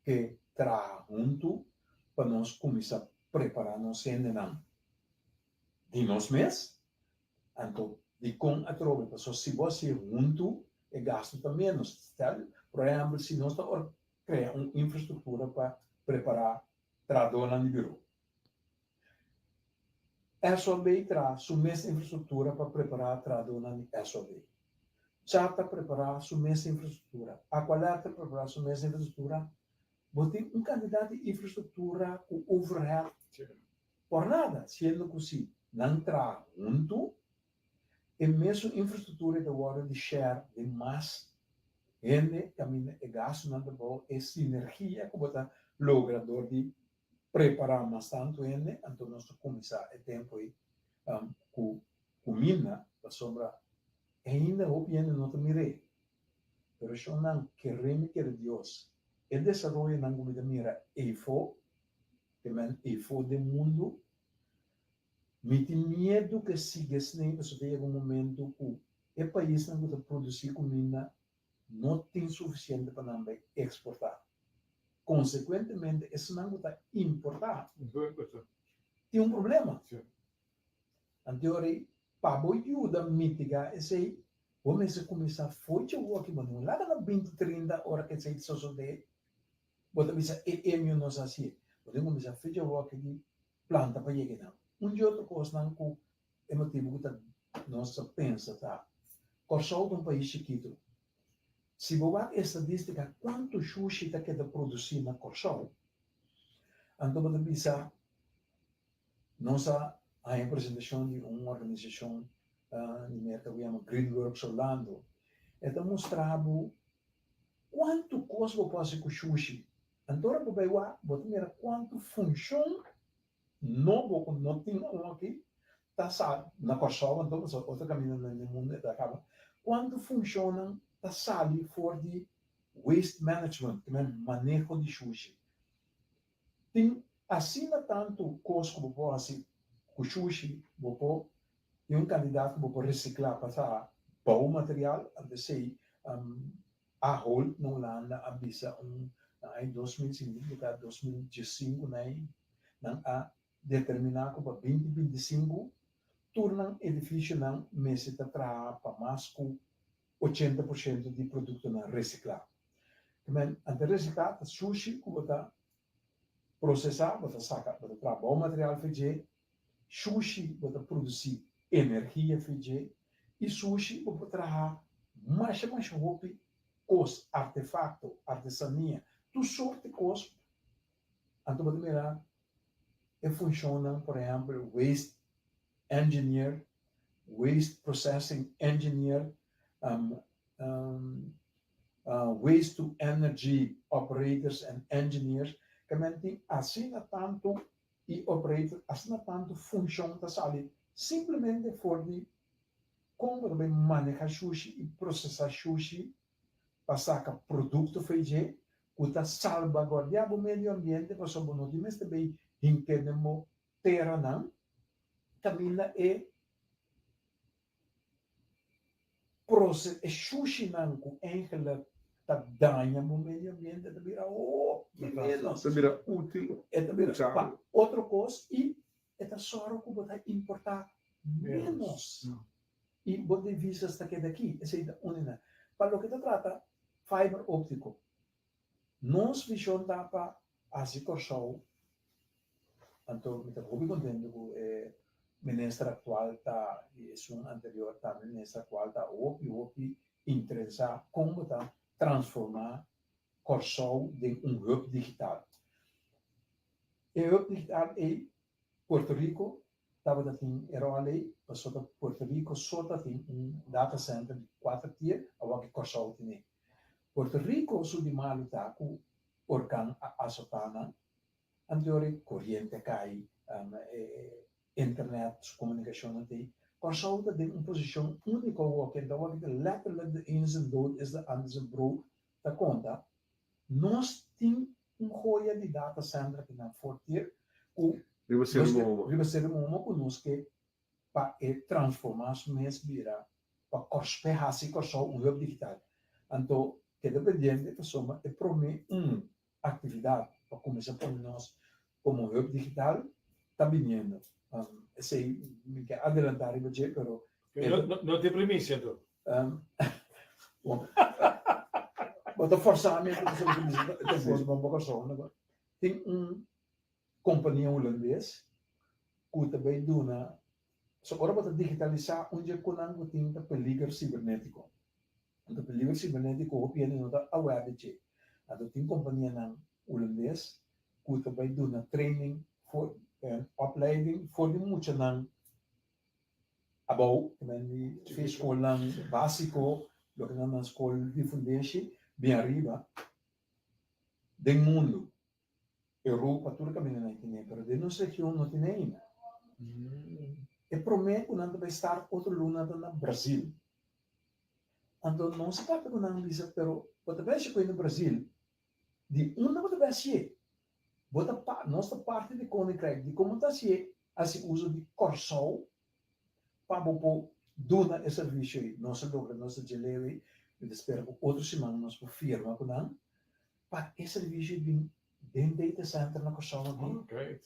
que traga junto para nós começar a preparar nós de nós mesmos. Então, de com a troca, se você junto, é gasto também menos. Por exemplo, se nós criar uma infraestrutura para preparar tradona no bureau. SOB traz sua mesma infraestrutura para preparar tradona no SOB. Chata preparar sua mesma infraestrutura. Aqualata preparar sua mesma infraestrutura. Você um candidato de infraestrutura com overhead. Por nada, sendo que assim, não traz junto, e mesmo infraestrutura de hora de share de mais gente caminha e gasto na boa é sinergia que você logra de preparar mais tanto gente, então nós começar a tempo aí com mina para sombra ainda o piano não te mire, pero eu não queremos que Deus e desenvolve não como mira efo, que men efo do mundo. Me tem medo que siga assim, mas chega um momento que o país não pode produzir comida, não tem suficiente para não exportar. Consequentemente, isso não pode importar. Tem um problema. Então, para ajudar a mitigar isso aí, vamos começar a fazer o que vamos lá na 20, 30 horas que você só de, você pensa, é meu não sei se, você começar a fazer o que de planta para chegar. De outra coisa, não com é motivo que nós pensa, tá? Corsol de um país chiquito. Se você a estatística, quanto sushi está que produzir na Corsol? Então, você pensa, nossa a apresentação de uma organização que chama Greenworks Orlando, então mostrava quanto custa você fazer com sushi. Então, você mira quanto funciona não tem aqui, tá na Corsol, então, outra caminho no mundo acaba. Quando funciona, tá sali for de waste management, que é manejo de sushi. Tem acima tanto custo que você assim com sushi, você tem um candidato que você reciclar para bom material, a sei a rol não landa a bisa em 2005 para 2015 não a determinar que para 2025 tornam edifício não mese para mais com 80% de produto não reciclar. Também ante reciclar sushi que você processar, você saca, você traz bom material feijão, sushi você produzir energia feijão e sushi você traz mais roupa, cos artefato, artesania, tu sorte cos, então você mirar e funciona, por exemplo, waste engineer, waste processing engineer, waste to energy operators and engineers, que mentem assina tanto e operator, assina tanto função da sala, simplesmente for de como também manejar sushi e processar sushi, passar com produto feijão, que está salvaguardar o meio ambiente, para sobre nós também entendemos terra não, camina e processo sushi não com enkele tá danha o meio ambiente, tá vira menos, Tá vira útil, tá vira outra coisa e tá só que botar importar menos y vos de visa hasta que de aquí, esa es una. Para lo que te trata, fiber óptico. Nos visión tapa así corso, tanto me tengo muy contento con ministra actual ta y es un anterior ta ministra actual ta opi interesa como ta transformar corso de un hub digital. El hub digital es Puerto Rico, estava dat in Erolei, passou da Puerto Rico, só dat in um data center de 4 tier, a que corso tine. Puerto Rico su di malu ta ku organ asotana, anteriore corriente cai, internet, comunicazione di corso da in posizione unica che da wat letterlijk de een zijn dood is de ander zijn brood ta conta. Nós tem goia de data center que na fortier ku Riba seremo conosco para transformar as minhas vidas para corspehar se corso hub digital. Então, que dependente da soma é para mim atividade para começar por nós como hub digital está vindo. Sei me quer adelantar e dizer, pero não te premissa então. Bom, mas forçamento depois vamos para corso. Tem companhia holandesa que também dona so ora para digitalizar onde conango tem da peligro cibernético. O peligro cibernético o piano não da aware de. A tem companhia na holandesa que também dona training for opleiding voor die moet je dan abou também de escola básico lo que na escola de foundation bem arriba do mundo. Europa, tudo caminho não tem, mas de nossa região não tem ainda. E prometo que não vai estar outro luna no Brasil. Então, não se trata de uma visa, mas você vai chegar no Brasil, de onde você vai ser? Nossa parte de Koninkrijk, de como está se assim uso de corso, para o dona esse serviço aí, nossa logra, nossa geleia, eu espero que outra semana nós por firma com não, para esse serviço de data center na corso aqui. Okay.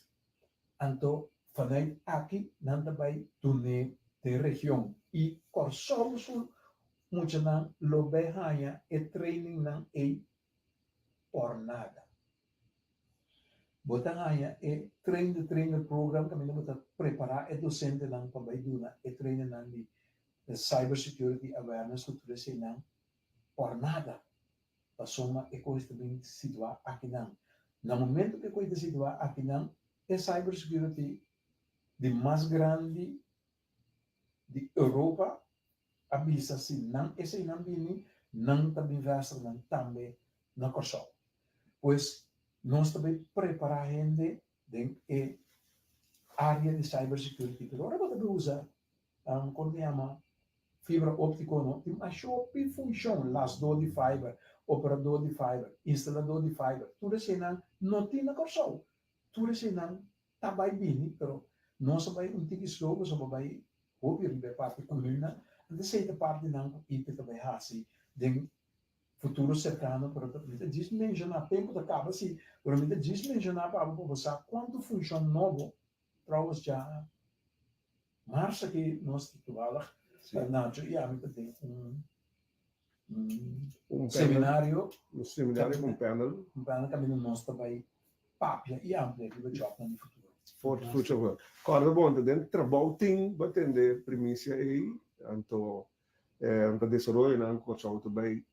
Então, vanuit aqui, não também tune de região e corso moet je dan lobe haya e training nan e por nada. Bota haya e trainer program kami na bota preparar e docente nan pabay e trainer nan di cyber security awareness kultura si nan por nada. Pasoma e ko também situar aqui nan. No momento que ko situar aqui nan e cyber security de mais grande de Europa avisa se não esse não vini não também versa não também na corso. Pois nós também preparar gente de área de cybersecurity. Pero agora você usa quando chama fibra óptica não tem a shopee função las do de fiber, operador de fiber, instalador de fiber. Tudo isso não tem na corso. Tudo isso não tá bem vini, pero nós vai tique slow, so vai ouvir de parte comuna. De certa parte não e também assim de futuro cercano para me dimensionar tempo da cabo assim para me dimensionar para você quanto funciona novo para já março que nós titulamos na e a mim tem seminário com panel caminho nós também papia e amplia que vai jogar no futuro for future corda bom dentro trabalho tem batendo primícia aí então para desenvolver na corso também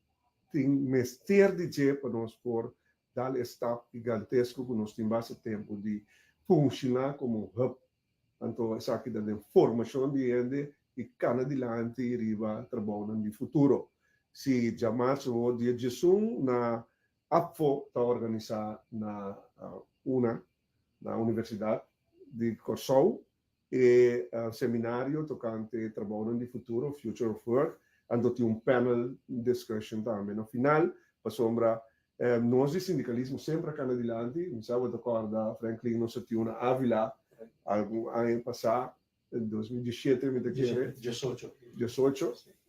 tem mestre de je para nós por dar staff gigantesco que nós temos bastante tempo de funcionar como hub então essa aqui da informação de gente e cana adiante e riba trabalhando no futuro se jamais o dia de na APFO está organizar na universidade de Corso e seminário tocante trabalho no futuro, Future of Work, ando tem panel discussion também. No final, para sombra, nós de sindicalismo sempre cá adiante, me sabe da corda, Franklin, nós tínhamos uma Ávila, algum ano passado, em 2017, me dizer, 18,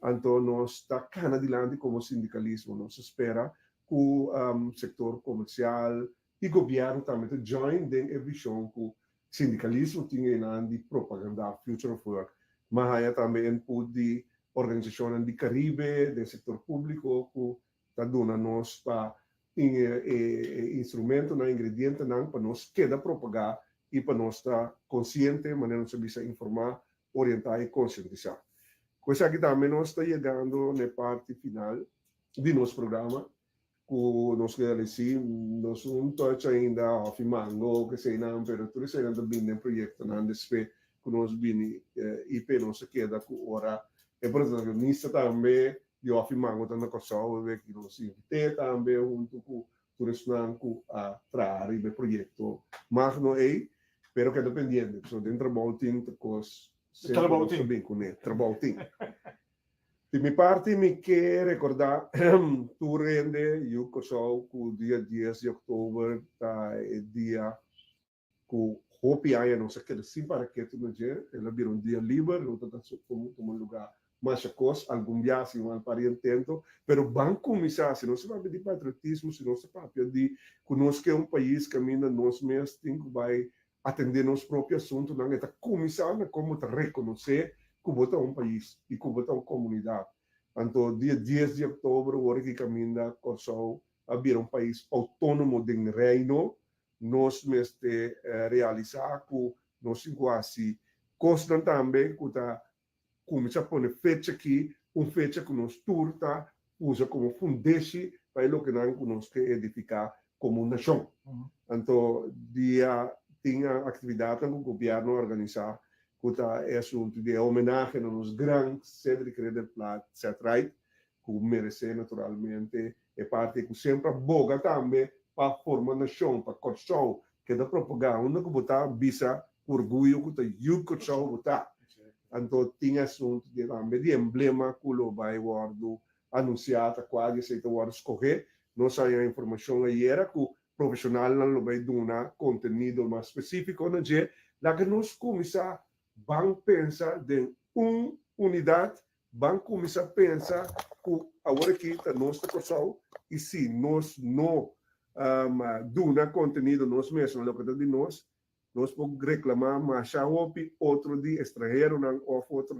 então nós está cá adiante como sindicalismo, nós espera que o setor comercial e governo também join em visão que sindicalismo tinha de propaganda Future of Work, mas há também input de organizações do Caribe, do setor público, que está dando nós para instrumento, ingrediente, para nós queda propagar e para nós estar consciente, maneira de se informar, orientar e conscientizar. Coisa que também nós está chegando na parte final do nosso programa, que nós queremos dizer, nós não estamos ainda afirmando que se não, mas nós ainda bem projeto, não despe que nós bem IP nós queda com hora. E por exemplo, nisso também eu afirmando tanto que só que nós invitamos também junto com turismo a trazer o projeto, mas não é, pero que é dependente, so dentro do baltim coisas bem com ele, trabalho. De minha parte, me quer recordar, tu rende, eu que sou o dia 10 de outubro, é dia que Hopi aí, não sei o que, assim, para que tu não diga, ela vira dia livre, não está como um lugar mais chacos, algum dia, se não para intento, pero banco começar, se não se vai pedir patriotismo, se não se vai pedir, conosco é país que ainda nós mesmos temos que vai atender nosso próprio assunto, não é? Está começando como reconhecer Cuba é país e Cuba é uma comunidade. Então, dia 10 de outubro, hora que caminha, Corsol, abrir um país autônomo do reino, nós mesmos realizar que nós quase constam também que está começar a pôr fecha aqui, uma fecha que nós turta, usa como fundeste para o que nós queremos edificar como nação. Então, dia tinha atividade no governo organizar que é assunto de homenagem aos grandes Cedric Rederplatt, etc., que merece naturalmente, é parte que sempre aboga também para formar nação, para Corsol, que da propaganda que botar bisa orgulho que o Corsol botar. Então, tinha assunto de também de emblema que o vai guardo anunciado quase se o escorrer, não sai a informação aí era que o profissional não vai dar conteúdo mais específico, não é? Lá que nós começamos vão pensar em uma unidade, vão começar a pensar que agora aqui está nossa pessoa e se nós não damos conteúdo nós mesmos, na local de nós podemos reclamar, mas já houve outro de estrangeiro, ou outro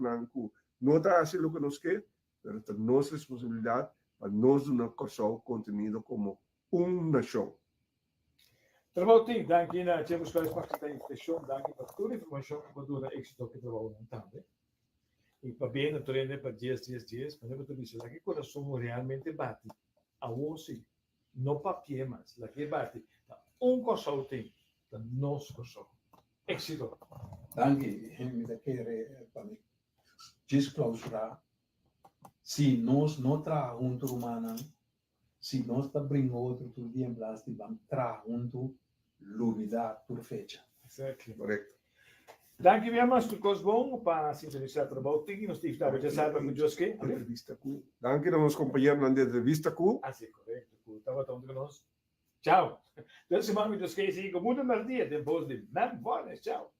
não está assim o que nós queremos, mas é nossa responsabilidade para nós dar conteúdo como uma nação. Trabalho, danke na temos que participar da sessão, danke para toda a informação que vai durar êxito que trabalho também. E para bem no treino para dias, mas eu vou dizer que o coração realmente bate. A hoje, não papel mais, lá que bate. Coração tem, nosso coração. Êxito. Danke, me quer para me desclausurar. Se nós não trazemos junto humana, se nós está brincando outro dia em plástico, vamos trazer junto unidade por fecha. Exactly. Correto. Dank je weer, Master Cosbon, para sintonizar o trabalho. Nós tivemos já sabe com Joske. Entrevista cu. Danke a meus companheiros na entrevista cu. Ah, sim, correto. Estava tão conosco. Tchau. Então, semana com Joske, sim, com muito mais dia, depois de não, tchau.